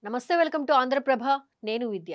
నమస్తే, welcome to Andhraprabha. నేను విద్య.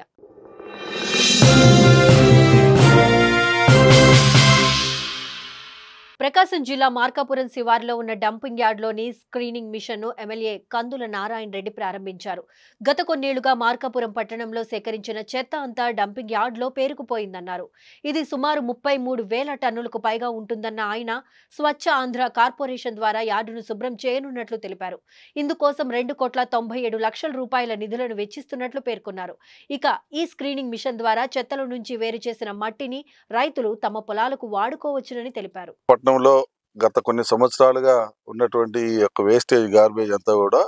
ప్రకాశం జిల్లా మార్కాపురం శివారులో ఉన్న డంపింగ్ యార్డ్లోని స్క్రీనింగ్ మిషన్ను ఎమ్మెల్యే కందుల నారాయణ రెడ్డి ప్రారంభించారు. గత కొన్నేళ్లుగా మార్కాపురం పట్టణంలో సేకరించిన చెత్త అంతా డంపింగ్ యార్డ్లో పేరుకుపోయిందన్నారు. ఇది సుమారు 33,000 టన్నులకు పైగా ఉంటుందన్న ఆయన స్వచ్ఛ ఆంధ్ర కార్పొరేషన్ ద్వారా యార్డును శుభ్రం చేయనున్నట్లు తెలిపారు. ఇందుకోసం 2,97,00,000 రూపాయల నిధులను వెచ్చిస్తున్నట్లు పేర్కొన్నారు. ఇక ఈ స్క్రీనింగ్ మిషన్ ద్వారా చెత్తల నుంచి వేరు చేసిన మట్టిని రైతులు తమ పొలాలకు వాడుకోవచ్చునని తెలిపారు. పట్టణంలో గత కొన్ని సంవత్సరాలుగా ఉన్నటువంటి ఈ యొక్క వేస్టేజ్ గార్బేజ్ అంతా కూడా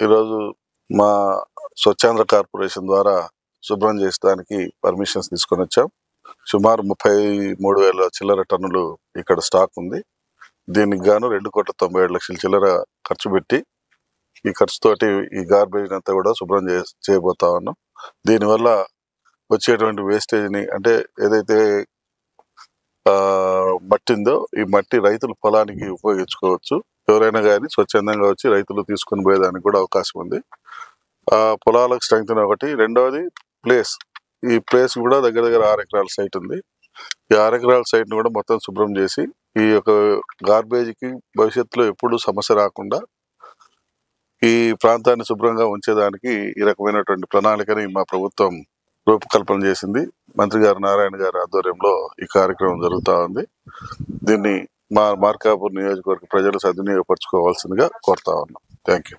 ఈరోజు మా స్వచ్ఛాంధ్ర కార్పొరేషన్ ద్వారా శుభ్రం చేయడానికి పర్మిషన్స్ తీసుకొని వచ్చాం. సుమారు 33,000 చిల్లర టన్నులు ఇక్కడ స్టాక్ ఉంది. దీనికి గాను 2,97,00,000 చిల్లర ఖర్చు పెట్టి ఈ ఖర్చుతోటి ఈ గార్బేజ్ అంతా కూడా శుభ్రం చేయబోతా ఉన్నాం. దీనివల్ల వచ్చేటువంటి వేస్టేజ్ని అంటే ఏదైతే మట్టి ఉందో ఈ మట్టి రైతులు పొలానికి ఉపయోగించుకోవచ్చు. ఎవరైనా కానీ స్వచ్ఛందంగా వచ్చి రైతులు తీసుకుని పోయేదానికి కూడా అవకాశం ఉంది. పొలాలకు స్ట్రెంగ్త్ ఒకటి. రెండవది ఈ ప్లేస్ కూడా దగ్గర 6 ఎకరాల సైట్ ఉంది. ఈ 6 ఎకరాల సైట్ని కూడా మొత్తం శుభ్రం చేసి ఈ యొక్క గార్బేజ్కి భవిష్యత్తులో ఎప్పుడు సమస్య రాకుండా ఈ ప్రాంతాన్ని శుభ్రంగా ఉంచేదానికి ఈ రకమైనటువంటి ప్రణాళికని మా ప్రభుత్వం రూపకల్పన చేసింది. మంత్రి గారు నారాయణ గారి ఆధ్వర్యంలో ఈ కార్యక్రమం జరుగుతూ ఉంది. దీన్ని మా మార్కాపూర్ నియోజకవర్గ ప్రజలు సద్వినియోగపరచుకోవాల్సిందిగా కోరుతా ఉన్నాం. Thank you.